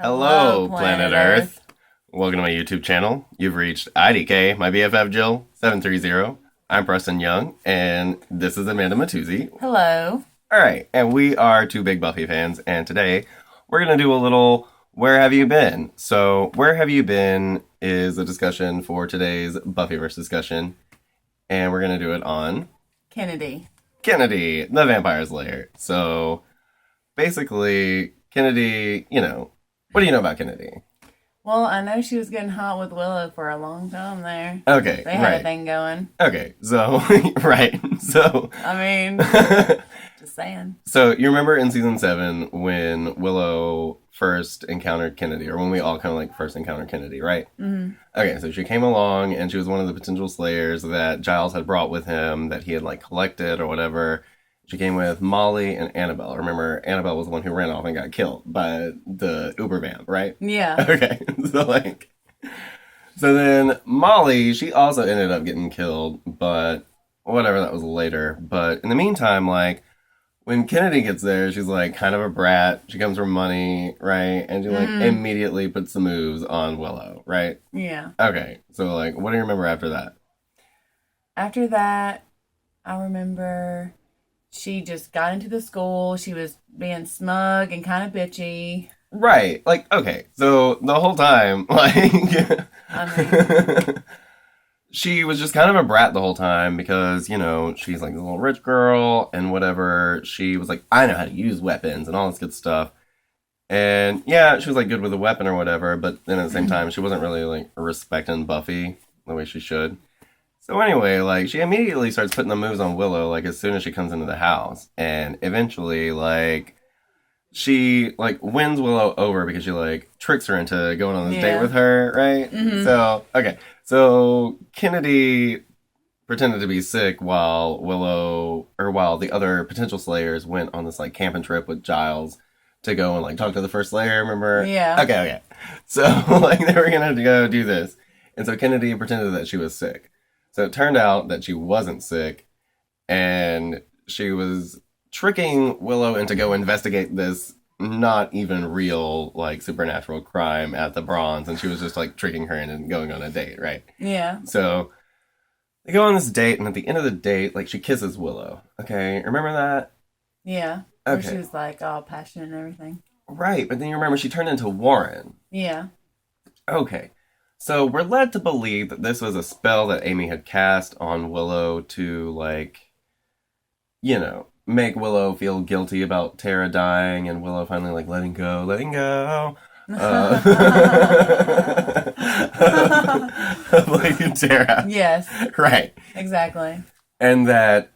Hello, Planet Earth. Welcome to my YouTube channel. You've reached IDK, my BFF Jill, 730. I'm Preston Young, and this is Amanda Matuzzi. Hello. Alright, and we are two big Buffy fans, and today we're going to do a little Where Have You Been? So, Where Have You Been is a discussion for today's Buffyverse discussion, and we're going to do it on... Kennedy, the Vampire Slayer. So, basically, Kennedy, what do you know about Kennedy? Well, I know she was getting hot with Willow for a long time there. Okay, They had a thing going. Okay, so, right, so... I mean, just saying. So, you remember in Season 7 when Willow first encountered Kennedy, or when we all kind of, first encountered Kennedy, right? Mm-hmm. Okay, so she came along, and she was one of the potential slayers that Giles had brought with him, that he had, collected or whatever. She came with Molly and Annabelle. Remember, Annabelle was the one who ran off and got killed by the Uber van, right? Yeah. Okay, so then Molly, she also ended up getting killed, but whatever, that was later. But in the meantime, when Kennedy gets there, she's kind of a brat. She comes from money, right? And she immediately puts the moves on Willow, right? Yeah. Okay, so what do you remember after that? After that, I remember she just got into the school. She was being smug and kind of bitchy. Right. Okay. So the whole time, I mean, she was just kind of a brat the whole time because, she's this little rich girl and whatever. She was I know how to use weapons and all this good stuff. And yeah, she was good with a weapon or whatever, but then at the same time, she wasn't really respecting Buffy the way she should. So anyway, she immediately starts putting the moves on Willow, as soon as she comes into the house. And eventually, she, wins Willow over because she, tricks her into going on this date with her, right? Mm-hmm. So, okay. So, Kennedy pretended to be sick while the other potential slayers went on this, camping trip with Giles to go and, talk to the first slayer, remember? Yeah. Okay. So, they were gonna go do this. And so Kennedy pretended that she was sick. So it turned out that she wasn't sick, and she was tricking Willow into go investigate this not even real, supernatural crime at the Bronze, and she was just, tricking her into going on a date, right? Yeah. So they go on this date, and at the end of the date, she kisses Willow. Okay, remember that? Yeah. Okay. Where she was, all passionate and everything. Right, but then you remember she turned into Warren. Yeah. Okay. So we're led to believe that this was a spell that Amy had cast on Willow to, make Willow feel guilty about Tara dying, and Willow finally, letting go. Tara. Yes. Right. Exactly. And that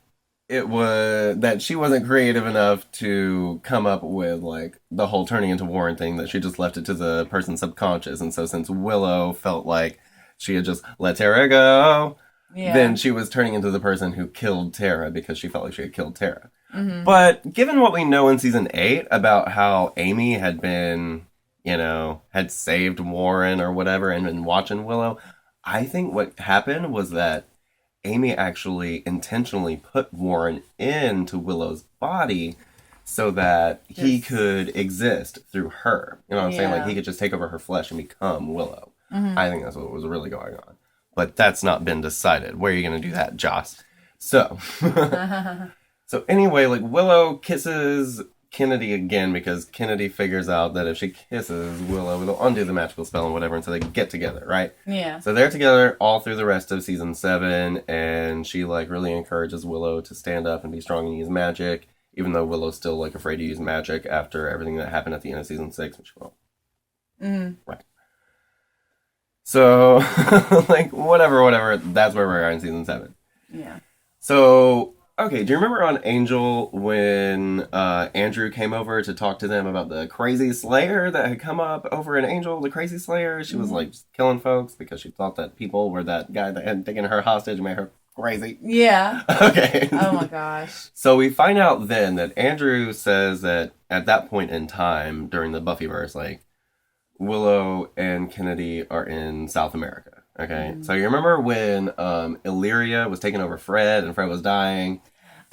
that she wasn't creative enough to come up with the whole turning into Warren thing, that she just left it to the person's subconscious. And so since Willow felt like she had just let Tara go, then she was turning into the person who killed Tara because she felt like she had killed Tara. Mm-hmm. But given what we know in season 8 about how Amy had been, had saved Warren or whatever and been watching Willow, I think what happened was that Amy actually intentionally put Warren into Willow's body so that he could exist through her. You know what I'm saying? He could just take over her flesh and become Willow. Mm-hmm. I think that's what was really going on. But that's not been decided. Where are you going to do that, Joss? So, so anyway, Willow kisses Kennedy again because Kennedy figures out that if she kisses Willow, it'll undo the magical spell and whatever, and so they get together, right? Yeah. So they're together all through the rest of season 7, and she really encourages Willow to stand up and be strong and use magic, even though Willow's still afraid to use magic after everything that happened at the end of season 6, which won't. Mm-hmm. Right. So, whatever, that's where we're at in season 7. Yeah. So, okay, do you remember on Angel when Andrew came over to talk to them about the crazy slayer that had come up over in Angel, the crazy slayer? She was just killing folks because she thought that people were that guy that had taken her hostage and made her crazy. Yeah. Okay. Oh my gosh. So we find out then that Andrew says that at that point in time during the Buffyverse, Willow and Kennedy are in South America. Okay. So you remember when Illyria was taking over Fred and Fred was dying?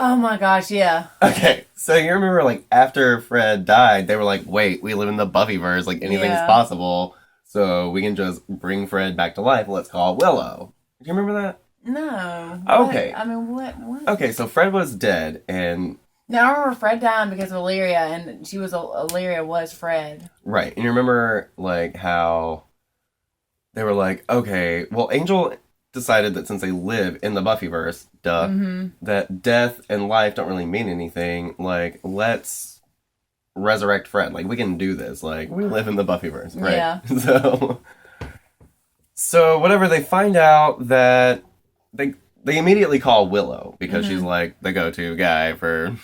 Oh my gosh, yeah. Okay, so you remember, like, after Fred died, they were like, wait, we live in the Buffyverse, like, anything's Yeah. possible, so we can just bring Fred back to life, let's call Willow. Do you remember that? No. What? Okay. I mean, what? Okay, so Fred was dead, and Now I remember Fred dying because of Illyria, and she was Illyria was Fred. right, and you remember, like, how they were like, okay, well, Angel decided that since they live in the Buffyverse, that death and life don't really mean anything. Like, let's resurrect Fred. Like, we can do this. Like, we live in the Buffyverse, right? Yeah. So whatever, they find out that they immediately call Willow because she's like the go-to guy for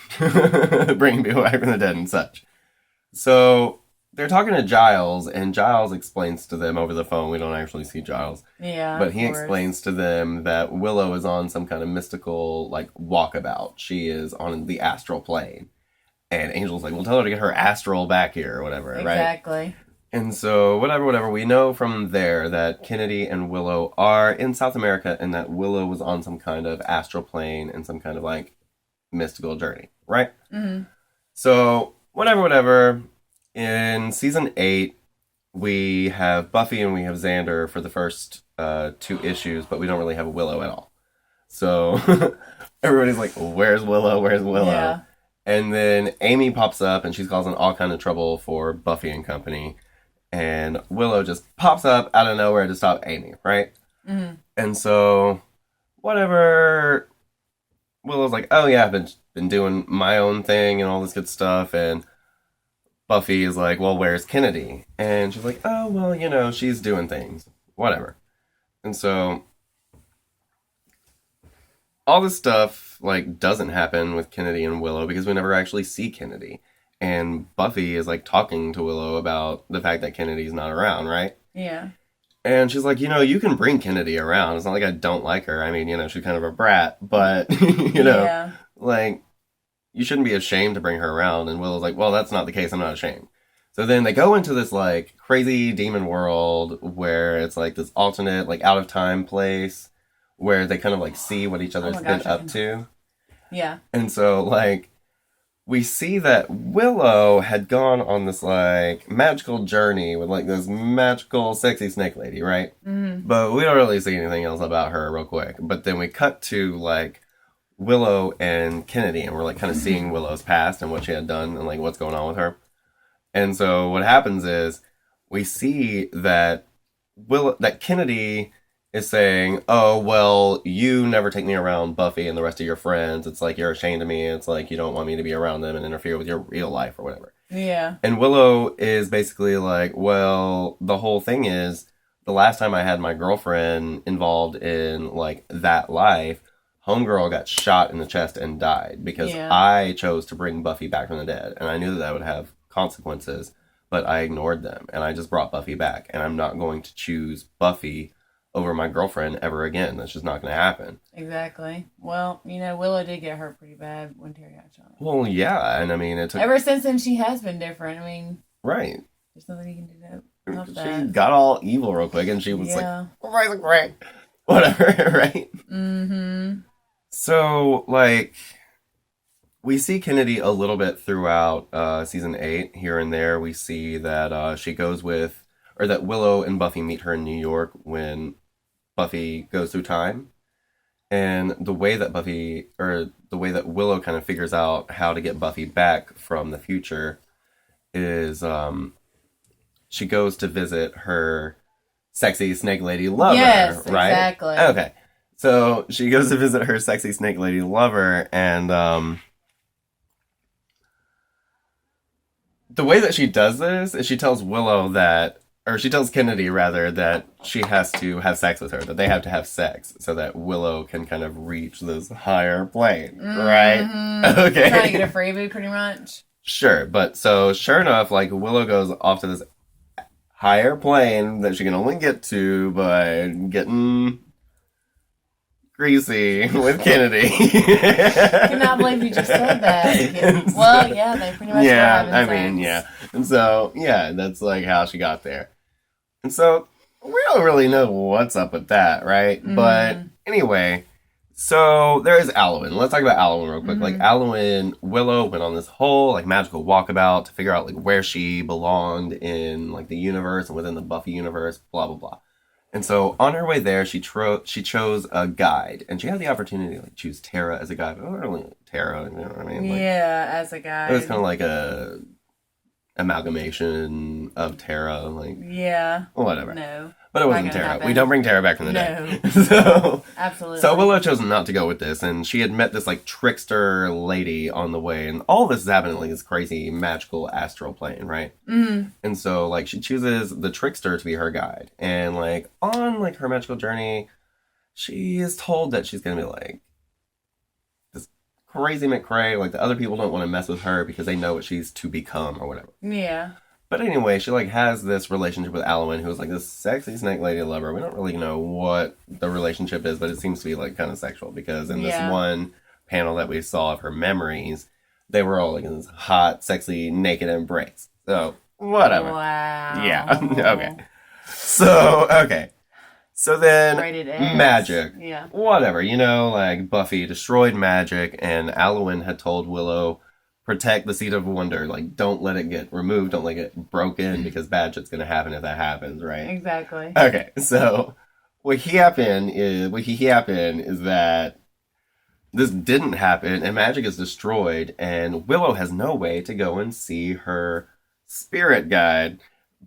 bringing people back from the dead and such. So they're talking to Giles, and Giles explains to them over the phone. We don't actually see Giles. Yeah. But he explains to them that Willow is on some kind of mystical, like, walkabout. She is on the astral plane. And Angel's like, well, tell her to get her astral back here or whatever, right? Exactly. And so, whatever, we know from there that Kennedy and Willow are in South America and that Willow was on some kind of astral plane and some kind of, like, mystical journey, right? So, whatever. In season 8, we have Buffy and we have Xander for the first 2 issues, but we don't really have a Willow at all. So, everybody's like, where's Willow? Where's Willow? Yeah. And then Amy pops up and she's causing all kind of trouble for Buffy and company. And Willow just pops up out of nowhere to stop Amy, right? And so, whatever, Willow's like, oh yeah, I've been doing my own thing and all this good stuff. And Buffy is like, well, where's Kennedy? And she's like, oh, well, you know, she's doing things. Whatever. And so, all this stuff, like, doesn't happen with Kennedy and Willow because we never actually see Kennedy. And Buffy is, like, talking to Willow about the fact that Kennedy's not around, right? Yeah. And she's like, you know, you can bring Kennedy around. It's not like I don't like her. I mean, you know, she's kind of a brat, but, you know, like, you shouldn't be ashamed to bring her around. And Willow's like, well, that's not the case. I'm not ashamed. So then they go into this, like, crazy demon world where it's, like, this alternate, like, out-of-time place where they kind of, like, see what each other's been up to. Yeah. And so, like, we see that Willow had gone on this, like, magical journey with, like, this magical, sexy snake lady, right? But we don't really see anything else about her real quick. But then we cut to, like, Willow and Kennedy, and we're, like, kind of seeing Willow's past and what she had done and, like, what's going on with her. And so what happens is we see that that Kennedy is saying, oh, well, you never take me around Buffy and the rest of your friends. It's like you're ashamed of me. It's like you don't want me to be around them and interfere with your real life or whatever. Yeah. And Willow is basically like, well, the whole thing is the last time I had my girlfriend involved in, like, that life, homegirl got shot in the chest and died because I chose to bring Buffy back from the dead. And I knew that would have consequences, but I ignored them. And I just brought Buffy back. And I'm not going to choose Buffy over my girlfriend ever again. That's just not going to happen. Exactly. Well, you know, Willow did get hurt pretty bad when Terry got shot. Well, yeah, and I mean, it took... Ever since then, she has been different. I mean... Right. There's nothing you can do to help She that. got all evil real quick, and she was like, rising great. Whatever, right? So, like, we see Kennedy a little bit throughout season 8. Here and there, we see that she goes with... Or that Willow and Buffy meet her in New York when Buffy goes through time. And the way that Willow kind of figures out how to get Buffy back from the future is she goes to visit her sexy snake lady lover, yes, right? Exactly. Okay. So she goes to visit her sexy snake lady lover, and the way that she does this is she tells she tells Kennedy, rather, that she has to have sex with her, that they have to have sex so that Willow can kind of reach this higher plane, right? Okay. Trying to get a freebie, pretty much. Sure, but so sure enough, like, Willow goes off to this higher plane that she can only get to by getting greasy with Kennedy. I cannot believe you just said that. Well, yeah, they pretty much And so, yeah, that's, like, how she got there. And so, we don't really know what's up with that, right? But, anyway, So there is Alwyn. Let's talk about Alwyn real quick. Like Mm-hmm. Alwyn, Willow went on this whole like magical walkabout to figure out like where she belonged in like the universe and within the Buffy universe. Blah blah blah. And so on her way there, she chose a guide, and she had the opportunity to like choose Tara as a guide, but not really Tara. You know what I mean? Like Yeah, as a it was guide. kind of like a amalgamation of Tara, like Yeah. whatever. No. But it Not wasn't gonna Tara. We happen. don't bring Tara back from the No. dead. So Absolutely. Willow chose not to go with this, and she had met this like trickster lady on the way, and all this is happening in like this crazy magical astral plane, right? Mm. And so like she chooses the trickster to be her guide, and like on like her magical journey, she is told that she's gonna be like this crazy McCray. Like the other people don't want to mess with her because they know what she's to become or whatever. Yeah. But anyway, she like has this relationship with Alwyn, who's like this sexy snake lady lover. We don't really know what the relationship is, but it seems to be like kind of sexual because in this Yeah. one panel that we saw of her memories, they were all like in this hot, sexy, naked embrace. So whatever. Wow. Yeah. Okay. So okay. So then Rated X. magic. Yeah. Whatever. You know, like Buffy destroyed magic, and Alwyn had told Willow, protect the seed of wonder. Like, don't let it get removed. Don't let it get broken because bad shit's gonna happen if that happens, right? Exactly. Okay, so what happened is that this didn't happen, and magic is destroyed, and Willow has no way to go and see her spirit guide,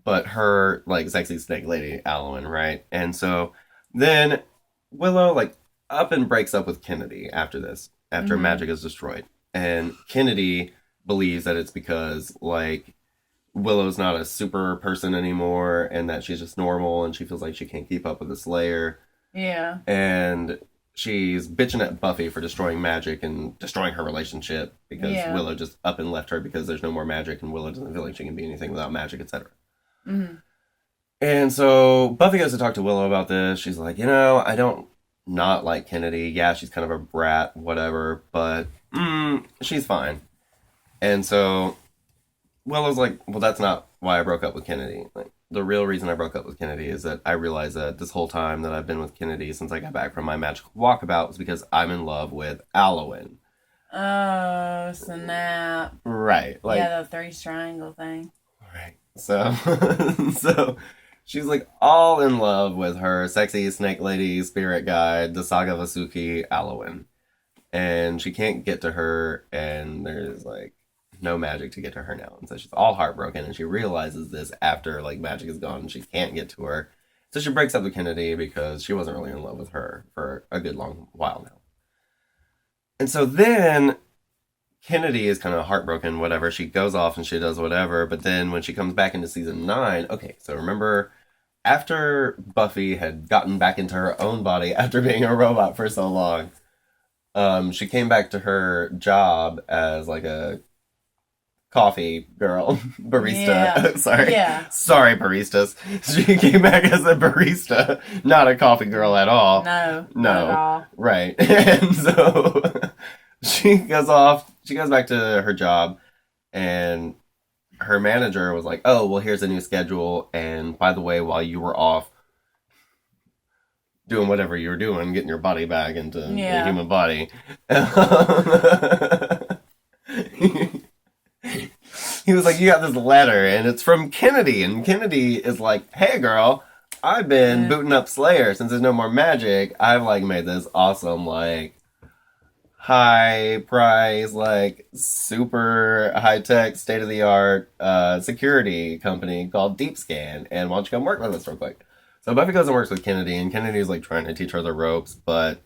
but her like sexy snake lady Alwyn, right? And so then Willow like up and breaks up with Kennedy after this, after Mhm. magic is destroyed. And Kennedy believes that it's because like Willow's not a super person anymore and that she's just normal and she feels like she can't keep up with the Slayer. Yeah. And she's bitching at Buffy for destroying magic and destroying her relationship because Yeah. Willow just up and left her because there's no more magic and Willow doesn't feel like she can be anything without magic, etc. Mm-hmm. And so Buffy goes to talk to Willow about this. She's like, I don't not like Kennedy. Yeah, she's kind of a brat, whatever, but she's fine. And so Willow's like, well, that's not why I broke up with Kennedy. Like, the real reason I broke up with Kennedy is that I realized that this whole time that I've been with Kennedy since I got back from my magical walkabout was because I'm in love with Alwyn. Oh, snap. Right. Like, Yeah, the three triangle thing. right. So, so she's like all in love with her sexy snake lady spirit guide, the Saga Vasuki Alwyn. And she can't get to her, and there's like no magic to get to her now. And so she's all heartbroken, and she realizes this after like magic is gone and she can't get to her. So she breaks up with Kennedy because she wasn't really in love with her for a good long while now. And so then Kennedy is kind of heartbroken, whatever. She goes off and she does whatever. But then when she comes back into season 9, okay, so remember after Buffy had gotten back into her own body after being a robot for so long, she came back to her job as like a coffee girl, barista. Yeah. Sorry. Yeah. Sorry, baristas. She came back as a barista, not a coffee girl at all. No. No. Not at all. Right. And so she goes back to her job, and her manager was like, oh, well, here's a new schedule. And by the way, while you were off doing whatever you were doing, getting your body back into the human body, he was like, you got this letter, and it's from Kennedy. And Kennedy is like, hey, girl, I've been booting up Slayer since there's no more magic. I've like made this awesome like high price, like super high tech, state of the art security company called Deep Scan, and why don't you come work with us real quick? So Buffy goes and works with Kennedy, and Kennedy's like trying to teach her the ropes, but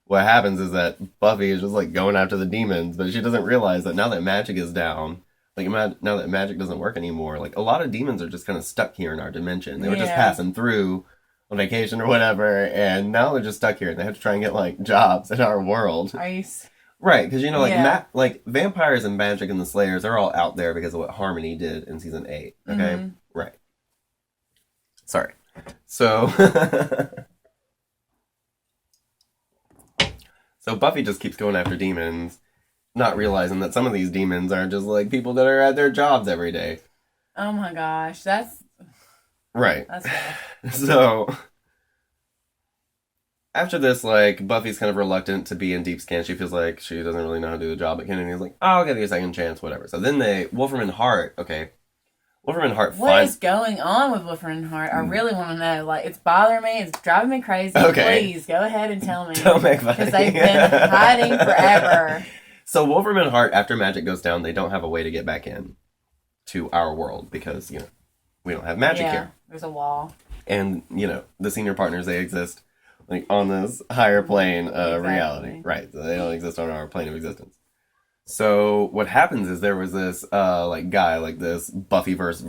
what happens is that Buffy is just like going after the demons, but she doesn't realize that now that magic is down, like now that magic doesn't work anymore, like a lot of demons are just kind of stuck here in our dimension. They were just passing through on vacation or whatever, and now they're just stuck here, and they have to try and get like jobs in our world. Ice. Right, because like like vampires and magic and the Slayers, they're all out there because of what Harmony did in season 8. Okay, right. Sorry. So, so Buffy just keeps going after demons, not realizing that some of these demons are just like people that are at their jobs every day. Oh my gosh, that's right. That's rough. So after this, like, Buffy's kind of reluctant to be in deep scan. She feels like she doesn't really know how to do the job. But Kennedy's like, oh, I'll give you a second chance, whatever. So then Wolfram and Hart, okay. Wolfram and Hart What find. is going on with Wolfram and Hart? I really want to know. Like, it's bothering me. It's driving me crazy. Okay. Please, go ahead and tell me. Don't make fun. Because they've been hiding forever. So Wolfram and Hart, after magic goes down, they don't have a way to get back in to our world because, we don't have magic here. There's a wall. And, the senior partners, they exist like on this higher plane of reality. Right. So they don't exist on our plane of existence. So what happens is there was this guy, like this Buffyverse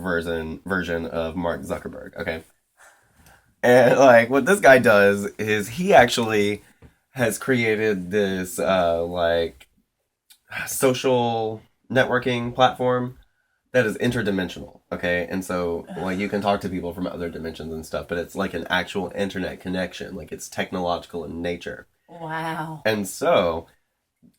version of Mark Zuckerberg, okay? And like what this guy does is he actually has created this social networking platform that is interdimensional, okay? And so like you can talk to people from other dimensions and stuff, but it's like an actual internet connection, like it's technological in nature. Wow. And so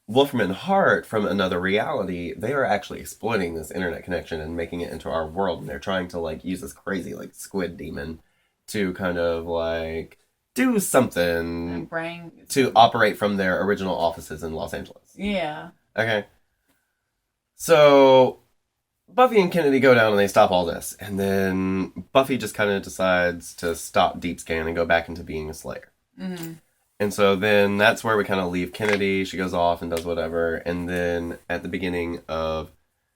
Wolfram and Hart from another reality, they are actually exploiting this internet connection and making it into our world, and they're trying to like use this crazy like squid demon to kind of like do something to operate from their original offices in Los Angeles. Yeah. Okay. So Buffy and Kennedy go down and they stop all this. And then Buffy just kind of decides to stop deep scan and go back into being a Slayer. Mm-hmm. And so then that's where we kind of leave Kennedy. She goes off and does whatever. And then at the beginning of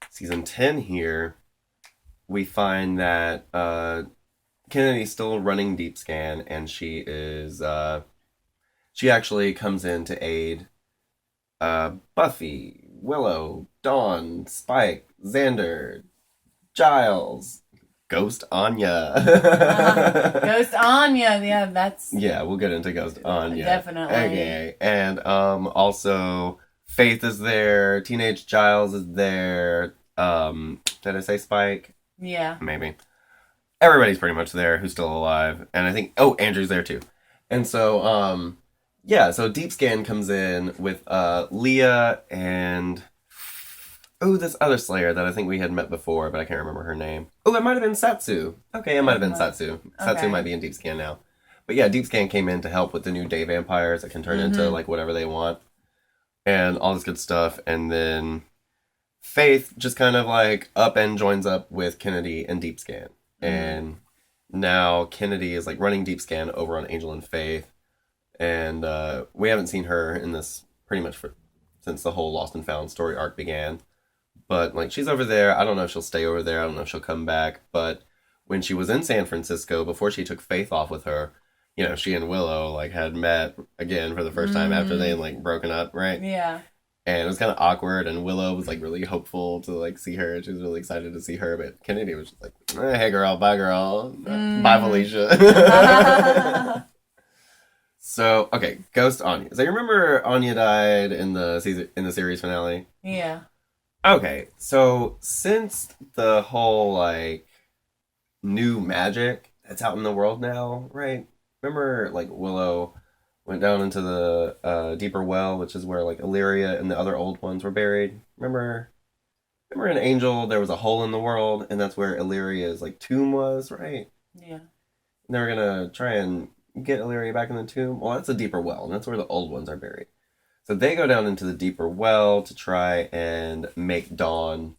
season 10 here, we find that Kennedy's still running deep scan, and she actually comes in to aid Buffy, Willow, Dawn, Spike, Xander, Giles, Ghost Anya. Ghost Anya, yeah, that's... Yeah, we'll get into Ghost Anya. Definitely. Okay, and also Faith is there, Teenage Giles is there, did I say Spike? Yeah. Maybe. Everybody's pretty much there who's still alive, and I think, Andrew's there too. And so, so Deep Scan comes in with Leah and this other Slayer that I think we had met before, but I can't remember her name. Oh, it might have been Satsu. Okay, it might have been Satsu. Satsu might be in Deep Scan now. But yeah, Deep Scan came in to help with the new day vampires that can turn into like whatever they want and all this good stuff. And then Faith just kind of like up and joins up with Kennedy and Deep Scan. And now Kennedy is like running Deep Scan over on Angel and Faith. And we haven't seen her in this pretty much since the whole Lost and Found story arc began. But like she's over there. I don't know if she'll stay over there. I don't know if she'll come back. But when she was in San Francisco, before she took Faith off with her, she and Willow like had met again for the first time after they like broken up, right? Yeah. And it was kind of awkward, and Willow was like really hopeful to like see her. She was really excited to see her, but Kennedy was just like, "Hey girl, bye girl, bye Felicia." So okay, Ghost Anya. So you remember Anya died in the series finale? Yeah. Okay, so since the whole like new magic that's out in the world now, right? Remember like Willow went down into the deeper well, which is where like Illyria and the other old ones were buried. Remember in Angel there was a hole in the world, and that's where Illyria's like tomb was, right? Yeah. And they were gonna try and get Illyria back in the tomb. Well, that's a deeper well, and that's where the old ones are buried. So they go down into the deeper well to try and make Dawn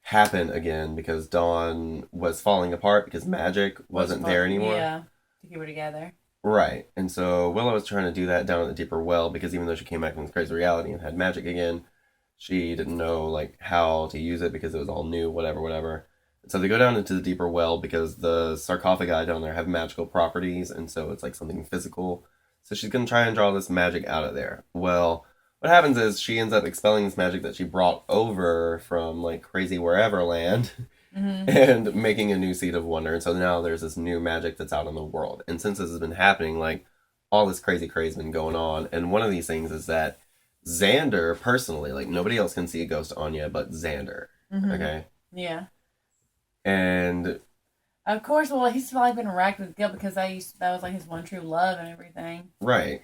happen again, because Dawn was falling apart because magic wasn't there anymore. Yeah, to keep her together. Right. And so Willow was trying to do that down in the deeper well, because even though she came back from this crazy reality and had magic again, she didn't know like how to use it because it was all new, whatever. And so they go down into the deeper well because the sarcophagi down there have magical properties, and so it's like something physical. So she's going to try and draw this magic out of there. Well, what happens is she ends up expelling this magic that she brought over from like crazy wherever land and making a new Seed of Wonder. And so now there's this new magic that's out in the world. And since this has been happening, like all this crazy has been going on. And one of these things is that Xander, personally, like nobody else can see a Ghost Anya but Xander. Okay? Yeah. And of course, well, he's like been wrecked with guilt because that was like his one true love and everything. Right.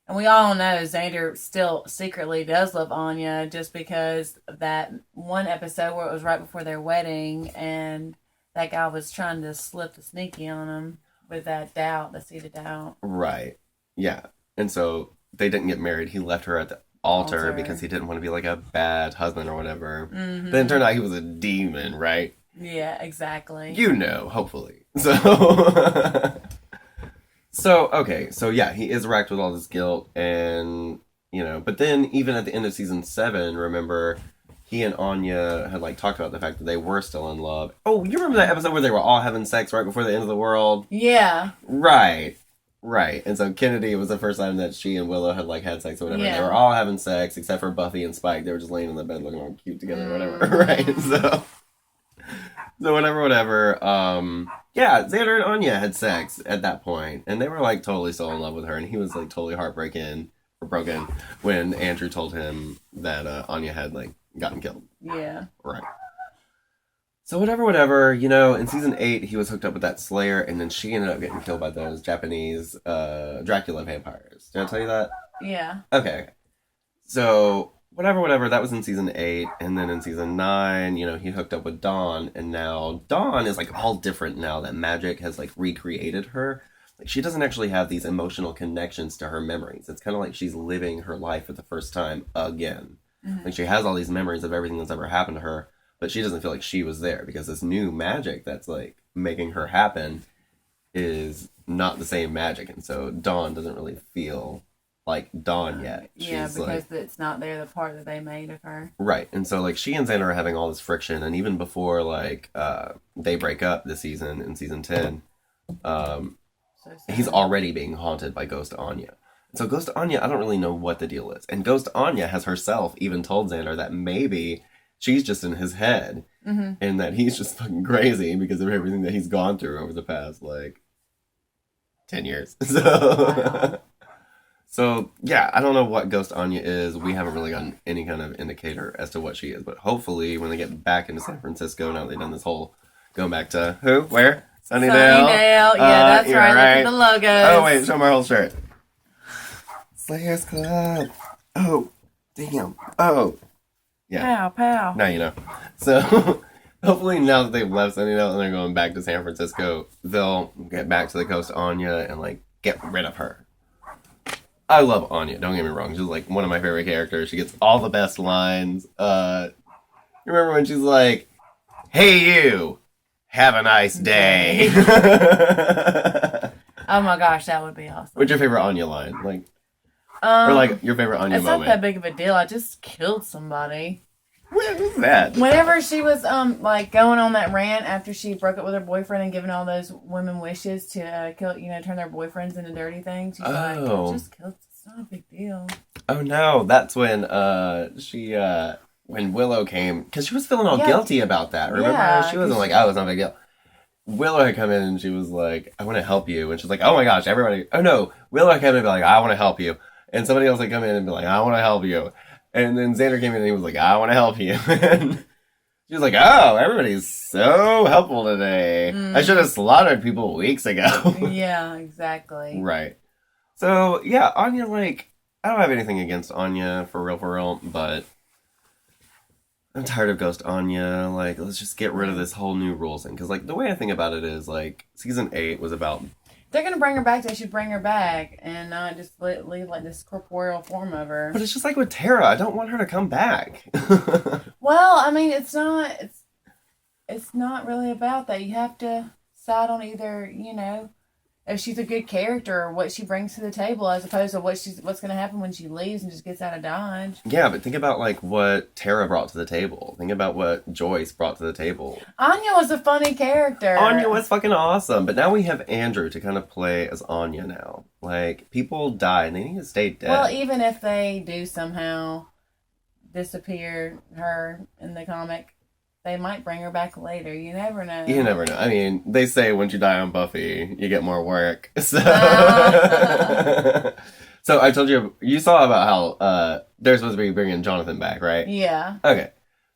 And we all know Xander still secretly does love Anya, just because of that one episode where it was right before their wedding, and that guy was trying to slip the sneaky on him with that doubt, the seed of doubt. Right. Yeah. And so they didn't get married. He left her at the altar because Alter. he didn't want to be like a bad husband or whatever. Then it Mm-hmm. turned out he was a demon, right? Yeah, exactly. You know, hopefully. So, so yeah, he is racked with all this guilt, and but then even at the end of season 7, remember, he and Anya had like talked about the fact that they were still in love. Oh, you remember that episode where they were all having sex right before the end of the world? Yeah. Right. Right. And so Kennedy, it was the first time that she and Willow had like had sex or whatever. And they were Yeah. all having sex except for Buffy and Spike. They were just laying in the bed looking all cute together or whatever. Right. Mm. So whatever. Yeah, Xander and Anya had sex at that point, and they were like totally still in love with her, and he was like totally broken when Andrew told him that Anya had like gotten killed. Yeah. Right. So whatever, in season 8 he was hooked up with that Slayer, and then she ended up getting killed by those Japanese Dracula vampires. Did I tell you that? Yeah. Okay. So whatever, that was in season 8, and then in season 9, he hooked up with Dawn, and now Dawn is like all different now that magic has like recreated her. Like she doesn't actually have these emotional connections to her memories. It's kind of like she's living her life for the first time again. Mm-hmm. Like she has all these memories of everything that's ever happened to her, but she doesn't feel like she was there because this new magic that's like making her happen is not the same magic, and so Dawn doesn't really feel like Dawn yet. Yeah, She's because like it's not there, the part that they made of her. right, and so like she and Xander are having all this friction, and even before like they break up this season in season 10, um, So he's sad. already being haunted by Ghost Anya. So Ghost Anya, I don't really know what the deal is, and Ghost Anya has herself even told Xander that maybe she's just in his head, Mm-hmm. and that he's just fucking crazy because of everything that he's gone through over the past like 10 years. So Wow. so yeah, I don't know what Ghost Anya is. We haven't really gotten any kind of indicator as to what she is, but hopefully when they get back into San Francisco, now they've done this whole going back to who? Where? Sunnydale? Sunnydale. Yeah, that's you're right. Look at right. the logos. Oh wait, show my whole shirt. Slayers Club. Oh, damn. Oh. Yeah. Pow, pow. Now you know. So hopefully now that they've left Sunnydale and they're going back to San Francisco, they'll get back to the Coast Anya and like get rid of her. I love Anya, don't get me wrong. She's like one of my favorite characters. She gets all the best lines. You remember when she's like, "Hey you, have a nice day." Oh my gosh, that would be awesome. What's your favorite Anya line? Like or like your favorite Anya it's not that moment? big of a deal. I just killed somebody. What was that? Whenever she was like going on that rant after she broke up with her boyfriend and giving all those women wishes to kill, turn their boyfriends into dirty things, she's like, Oh. I just killed. It's not a big deal. Oh no, that's when she when Willow came, because she was feeling all Yeah. guilty about that. Remember? Yeah, She wasn't 'cause like, "Oh, it's not a big deal." Willow had come in and she was like, "I want to help you," and she's like, "Oh my gosh, everybody!" Oh no, Willow had come in and be like, "I want to help you," and somebody else had come in and be like, "I want to help you," and then Xander came in and he was like, "I want to help you," and she was like, "Oh, everybody's so helpful today. I should have slaughtered people weeks ago." Yeah, exactly. Right. So yeah, Anya, like, I don't have anything against Anya for real, but I'm tired of Ghost Anya. Like, let's just get rid of this whole new rules thing. Because, like, the way I think about it is, like, season 8 was about. They're gonna bring her back. They should bring her back and not just leave like this corporeal form of her. But it's just like with Tara. I don't want her to come back. Well, I mean, it's not. It's not really about that. You have to decide on either, if she's a good character or what she brings to the table, as opposed to what's going to happen when she leaves and just gets out of Dodge. Yeah, but think about, like, what Tara brought to the table. Think about what Joyce brought to the table. Anya was a funny character. Anya was fucking awesome. But now we have Andrew to kind of play as Anya now. Like, people die and they need to stay dead. Well, even if they do somehow disappear her in the comic, they might bring her back later. You never know. You never know. I mean, they say once you die on Buffy, you get more work. So, so I told you, you saw about how they're supposed to be bringing Jonathan back, right? Yeah. Okay.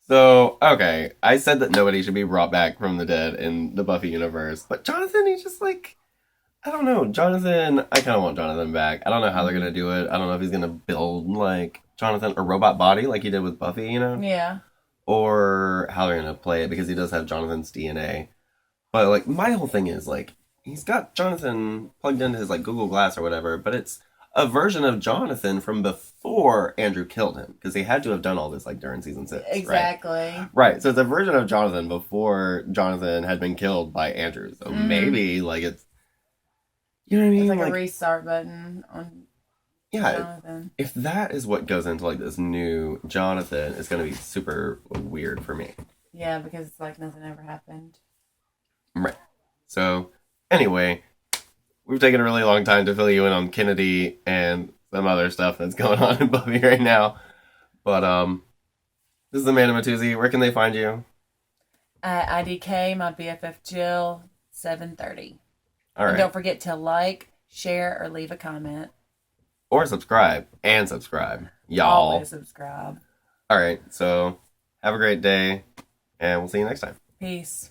So, okay, I said that nobody should be brought back from the dead in the Buffy universe, but Jonathan, he's just like, I don't know. Jonathan, I kind of want Jonathan back. I don't know how they're going to do it. I don't know if he's going to build, like, Jonathan a robot body like he did with Buffy, Yeah. or how they're gonna play it, because he does have Jonathan's DNA. But like my whole thing is like he's got Jonathan plugged into his like Google Glass or whatever, but it's a version of Jonathan from before Andrew killed him, because he had to have done all this like during season 6, right? Exactly. Right. So it's a version of Jonathan before Jonathan had been killed by Andrew. So maybe like it's, you know what I It's mean? like a Like, restart button on yeah, Jonathan. if that is what goes into like this new Jonathan, it's gonna be super weird for me. Yeah, because it's like nothing ever happened. Right. So anyway, we've taken a really long time to fill you in on Kennedy and some other stuff that's going on in Buffy right now. But this is Amanda Matuzzi. Where can they find you? At IDK, my BFF Jill, 7:30. All And right. don't forget to like, share, or leave a comment. Or subscribe and subscribe, y'all. Always subscribe. All right. So have a great day, and we'll see you next time. Peace.